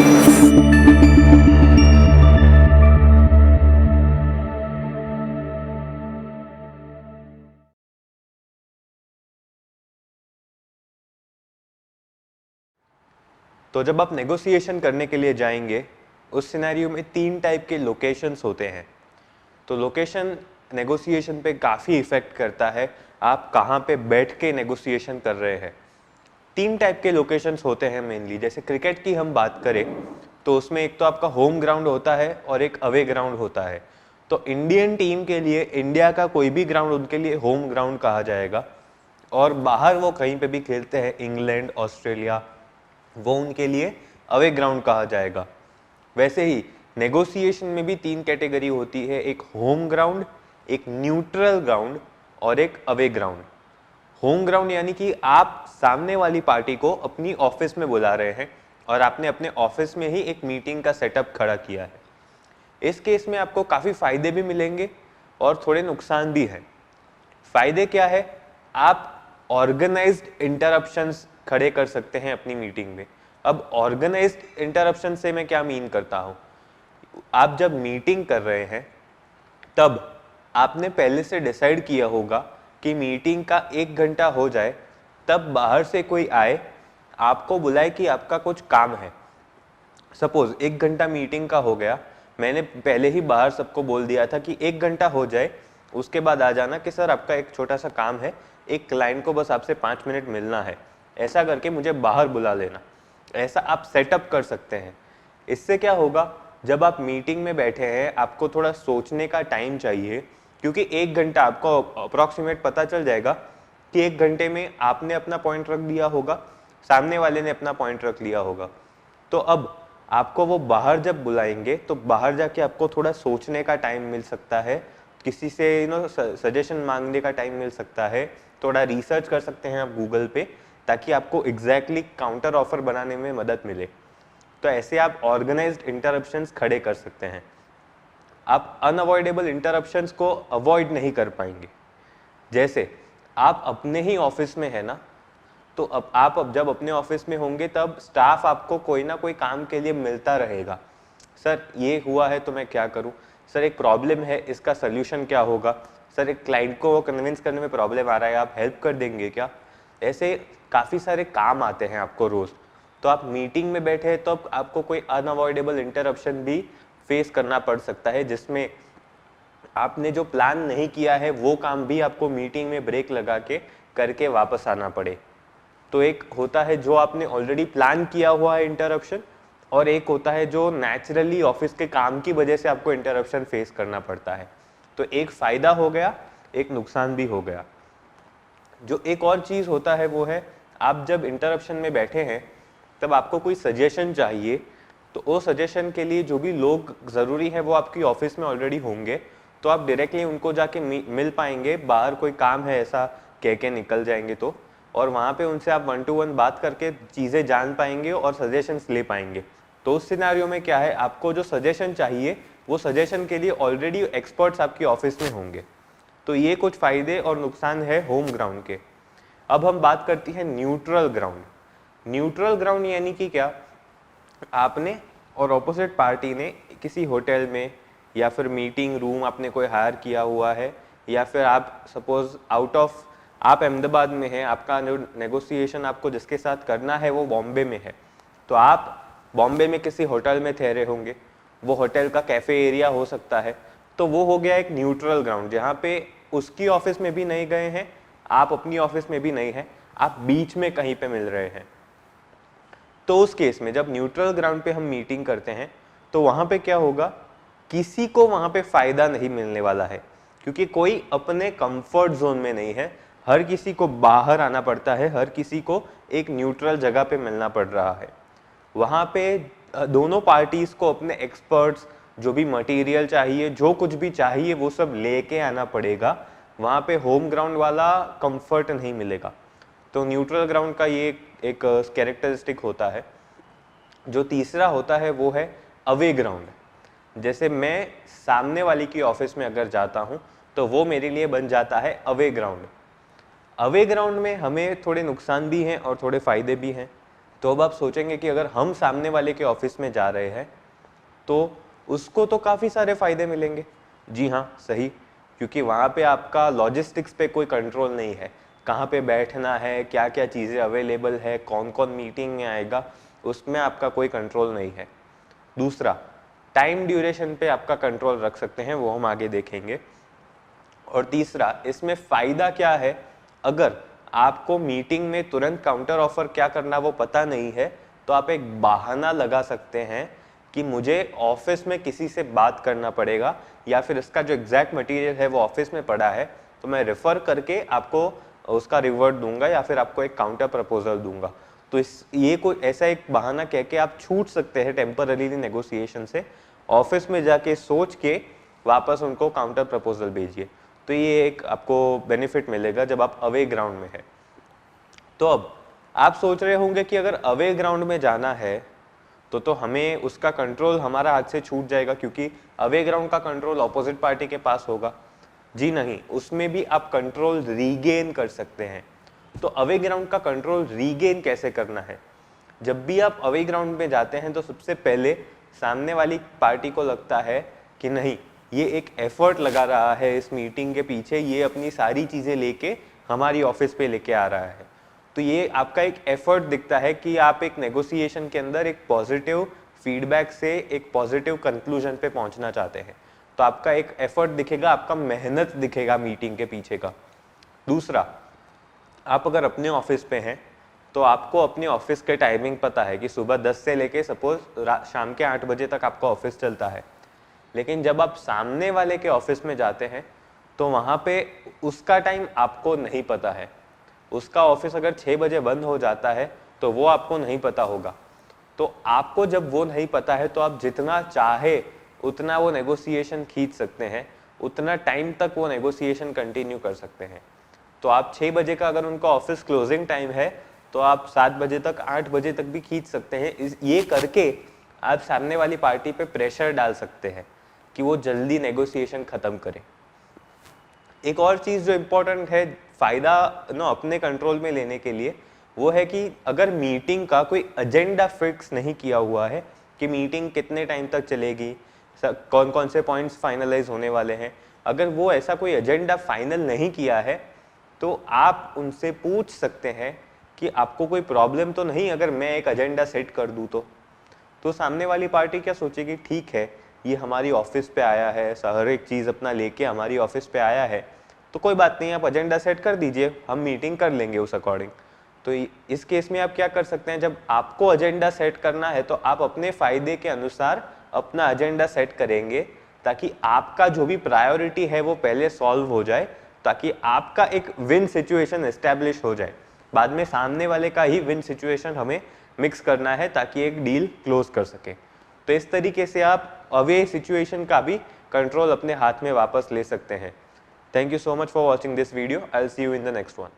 तो जब आप नेगोशिएशन करने के लिए जाएंगे, उस सिनेरियो में 3 टाइप के लोकेशंस होते हैं। तो लोकेशन नेगोशिएशन पे काफ़ी इफ़ेक्ट करता है, आप कहाँ पे बैठ के नेगोशिएशन कर रहे हैं। 3 टाइप के लोकेशंस होते हैं मेनली। जैसे क्रिकेट की हम बात करें तो उसमें एक तो आपका होम ग्राउंड होता है और एक अवे ग्राउंड होता है। तो इंडियन टीम के लिए इंडिया का कोई भी ग्राउंड उनके लिए होम ग्राउंड कहा जाएगा, और बाहर वो कहीं पे भी खेलते हैं, इंग्लैंड, ऑस्ट्रेलिया, वो उनके लिए अवे ग्राउंड कहा जाएगा। वैसे ही नेगोशिएशन में भी 3 कैटेगरी होती है, एक होम ग्राउंड, एक न्यूट्रल ग्राउंड और एक अवे ग्राउंड। होम ग्राउंड यानी कि आप सामने वाली पार्टी को अपनी ऑफिस में बुला रहे हैं और आपने अपने ऑफिस में ही एक मीटिंग का सेटअप खड़ा किया है। इस केस में आपको काफ़ी फायदे भी मिलेंगे और थोड़े नुकसान भी हैं। फायदे क्या है? आप ऑर्गेनाइज्ड इंटरप्शंस खड़े कर सकते हैं अपनी मीटिंग में। अब ऑर्गेनाइज्ड इंटरप्शन से मैं क्या मीन करता हूं? आप जब मीटिंग कर रहे हैं तब आपने पहले से डिसाइड किया होगा कि मीटिंग का 1 घंटा हो जाए तब बाहर से कोई आए, आपको बुलाए कि आपका कुछ काम है। सपोज 1 घंटा मीटिंग का हो गया, मैंने पहले ही बाहर सबको बोल दिया था कि 1 घंटा हो जाए उसके बाद आ जाना कि सर आपका एक छोटा सा काम है, एक क्लाइंट को बस आपसे 5 मिनट मिलना है, ऐसा करके मुझे बाहर बुला लेना। ऐसा आप सेटअप कर सकते हैं। इससे क्या होगा, जब आप मीटिंग में बैठे हैं आपको थोड़ा सोचने का टाइम चाहिए, क्योंकि 1 घंटा आपको अप्रॉक्सीमेट पता चल जाएगा कि 1 घंटे में आपने अपना पॉइंट रख दिया होगा, सामने वाले ने अपना पॉइंट रख लिया होगा। तो अब आपको वो बाहर जब बुलाएंगे तो बाहर जाके आपको थोड़ा सोचने का टाइम मिल सकता है, किसी से सजेशन मांगने का टाइम मिल सकता है, थोड़ा रिसर्च कर सकते हैं आप गूगल पे, ताकि आपको एग्जैक्टली काउंटर ऑफर बनाने में मदद मिले। तो ऐसे आप ऑर्गेनाइज्ड इंटरप्शंस खड़े कर सकते हैं। आप अनअवॉइडेबल इंटरप्शंस को अवॉइड नहीं कर पाएंगे। जैसे आप अपने ही ऑफिस में है ना, तो अब जब अपने ऑफिस में होंगे तब स्टाफ आपको कोई ना कोई काम के लिए मिलता रहेगा। सर ये हुआ है तो मैं क्या करूं, सर एक प्रॉब्लम है इसका सोल्यूशन क्या होगा, सर एक क्लाइंट को कन्विंस करने में प्रॉब्लम आ रहा है, आप हेल्प कर देंगे क्या। ऐसे काफ़ी सारे काम आते हैं आपको रोज़। तो आप मीटिंग में बैठे हैं तो आपको कोई अनअवॉइडेबल इंटरप्शन भी फेस करना पड़ सकता है, जिसमें आपने जो प्लान नहीं किया है वो काम भी आपको मीटिंग में ब्रेक लगा के करके वापस आना पड़े। तो एक होता है जो आपने ऑलरेडी प्लान किया हुआ है इंटरप्शन, और एक होता है जो नेचुरली ऑफिस के काम की वजह से आपको इंटरप्शन फेस करना पड़ता है। तो एक फायदा हो गया, एक नुकसान भी हो गया। जो एक और चीज होता है वो है, आप जब इंटरप्शन में बैठे हैं तब आपको कोई सजेशन चाहिए, तो वो सजेशन के लिए जो भी लोग जरूरी है वो आपकी ऑफिस में ऑलरेडी होंगे, तो आप डायरेक्टली उनको जाके मिल पाएंगे। बाहर कोई काम है ऐसा कह के निकल जाएंगे तो, और वहाँ पे उनसे आप 1 to 1 बात करके चीज़ें जान पाएंगे और सजेशंस ले पाएंगे। तो उस सिनेरियो में क्या है, आपको जो सजेशन चाहिए वो सजेशन के लिए ऑलरेडी एक्सपर्ट्स आपकी ऑफिस में होंगे। तो ये कुछ फायदे और नुकसान है होम ग्राउंड के। अब हम बात करती हैं न्यूट्रल ग्राउंड। न्यूट्रल ग्राउंड यानी कि क्या, आपने और ऑपोजिट पार्टी ने किसी होटल में या फिर मीटिंग रूम आपने कोई हायर किया हुआ है, या फिर आप सपोज आप अहमदाबाद में हैं, आपका जो नेगोशिएशन आपको जिसके साथ करना है वो बॉम्बे में है, तो आप बॉम्बे में किसी होटल में ठहरे होंगे, वो होटल का कैफे एरिया हो सकता है। तो वो हो गया एक न्यूट्रल ग्राउंड, जहाँ पे उसकी ऑफिस में भी नहीं गए हैं, आप अपनी ऑफिस में भी नहीं हैं, आप बीच में कहीं पे मिल रहे हैं। तो उस केस में जब न्यूट्रल ग्राउंड पे हम मीटिंग करते हैं तो वहां पे क्या होगा, किसी को वहां पे फायदा नहीं मिलने वाला है, क्योंकि कोई अपने कंफर्ट जोन में नहीं है, हर किसी को बाहर आना पड़ता है, हर किसी को एक न्यूट्रल जगह पे मिलना पड़ रहा है। वहां पे दोनों पार्टीज को अपने एक्सपर्ट्स, जो भी मटेरियल चाहिए, जो कुछ भी चाहिए वो सब लेके आना पड़ेगा। वहां पे होम ग्राउंड वाला कंफर्ट नहीं मिलेगा। तो न्यूट्रल ग्राउंड का ये एक कैरेक्टरिस्टिक होता है। जो तीसरा होता है वो है अवे ग्राउंड। जैसे मैं सामने वाले की ऑफिस में अगर जाता हूं तो वो मेरे लिए बन जाता है अवे ग्राउंड। अवे ग्राउंड में हमें थोड़े नुकसान भी हैं और थोड़े फायदे भी हैं। तो अब आप सोचेंगे कि अगर हम सामने वाले के ऑफिस में जा रहे हैं तो उसको तो काफ़ी सारे फायदे मिलेंगे। जी हाँ, सही, क्योंकि वहाँ पे आपका लॉजिस्टिक्स पे कोई कंट्रोल नहीं है, कहाँ पे बैठना है, क्या क्या चीज़ें अवेलेबल है, कौन कौन मीटिंग में आएगा, उसमें आपका कोई कंट्रोल नहीं है। दूसरा, टाइम ड्यूरेशन पे आपका कंट्रोल रख सकते हैं, वो हम आगे देखेंगे। और तीसरा, इसमें फ़ायदा क्या है, अगर आपको मीटिंग में तुरंत काउंटर ऑफर क्या करना वो पता नहीं है तो आप एक बहाना लगा सकते हैं कि मुझे ऑफिस में किसी से बात करना पड़ेगा, या फिर इसका जो एग्जैक्ट मटेरियल है वो ऑफिस में पड़ा है, तो मैं रेफर करके आपको उसका रिवर्ट दूंगा या फिर आपको एक काउंटर प्रपोजल दूंगा। तो ये कोई ऐसा एक बहाना कह के आप छूट सकते हैं टेम्पररीली नेगोशिएशन से, ऑफिस में जाके सोच के वापस उनको काउंटर प्रपोजल भेजिए। तो ये एक आपको बेनिफिट मिलेगा जब आप अवे ग्राउंड में है। तो अब आप सोच रहे होंगे कि अगर अवे ग्राउंड में जाना है तो हमें उसका कंट्रोल हमारा हाथ से छूट जाएगा, क्योंकि अवे ग्राउंड का कंट्रोल ऑपोजिट पार्टी के पास होगा। जी नहीं, उसमें भी आप कंट्रोल रीगेन कर सकते हैं। तो अवे ग्राउंड का कंट्रोल रीगेन कैसे करना है? जब भी आप अवे ग्राउंड में जाते हैं तो सबसे पहले सामने वाली पार्टी को लगता है कि नहीं, ये एक एफर्ट लगा रहा है इस मीटिंग के पीछे, ये अपनी सारी चीज़ें लेके हमारी ऑफिस पे लेके आ रहा है। तो ये आपका एक एफर्ट दिखता है कि आप एक नेगोशिएशन के अंदर एक पॉजिटिव फीडबैक से एक पॉजिटिव कंक्लूजन पे पहुंचना चाहते हैं। तो आपका एक एफर्ट दिखेगा, आपका मेहनत दिखेगा मीटिंग के पीछे का। दूसरा, आप अगर अपने ऑफिस पे हैं तो आपको अपने ऑफिस के टाइमिंग पता है कि सुबह 10 से लेके सपोज शाम के 8 बजे तक आपका ऑफिस चलता है। लेकिन जब आप सामने वाले के ऑफिस में जाते हैं तो वहाँ पे उसका टाइम आपको नहीं पता है। उसका ऑफिस अगर 6 बजे बंद हो जाता है तो वो आपको नहीं पता होगा। तो आपको जब वो नहीं पता है तो आप जितना चाहे उतना वो नेगोशिएशन खींच सकते हैं, उतना टाइम तक वो नेगोशिएशन कंटिन्यू कर सकते हैं। तो आप 6 बजे का अगर उनका ऑफिस क्लोजिंग टाइम है तो आप 7 बजे तक 8 बजे तक भी खींच सकते हैं। ये करके आप सामने वाली पार्टी पे प्रेशर डाल सकते हैं कि वो जल्दी नेगोशिएशन खत्म करे। एक और चीज़ जो इम्पोर्टेंट है फ़ायदा अपने कंट्रोल में लेने के लिए, वो है कि अगर मीटिंग का कोई एजेंडा फिक्स नहीं किया हुआ है कि मीटिंग कितने टाइम तक चलेगी, कौन कौन से पॉइंट्स फाइनलाइज होने वाले हैं, अगर वो ऐसा कोई एजेंडा फाइनल नहीं किया है तो आप उनसे पूछ सकते हैं कि आपको कोई प्रॉब्लम तो नहीं अगर मैं एक एजेंडा सेट कर दूँ तो सामने वाली पार्टी क्या सोचेगी, ठीक है ये हमारी ऑफिस पे आया है, हर एक चीज़ अपना लेके हमारी ऑफिस पे आया है, तो कोई बात नहीं, आप एजेंडा सेट कर दीजिए, हम मीटिंग कर लेंगे उस अकॉर्डिंग। तो इस केस में आप क्या कर सकते हैं, जब आपको एजेंडा सेट करना है तो आप अपने फ़ायदे के अनुसार अपना एजेंडा सेट करेंगे, ताकि आपका जो भी प्रायोरिटी है वो पहले सॉल्व हो जाए, ताकि आपका एक विन सिचुएशन एस्टेब्लिश हो जाए। बाद में सामने वाले का ही विन सिचुएशन हमें मिक्स करना है ताकि एक डील क्लोज कर सके। तो इस तरीके से आप अवे सिचुएशन का भी कंट्रोल अपने हाथ में वापस ले सकते हैं। Thank you so much for watching this video. I will see you in the next one.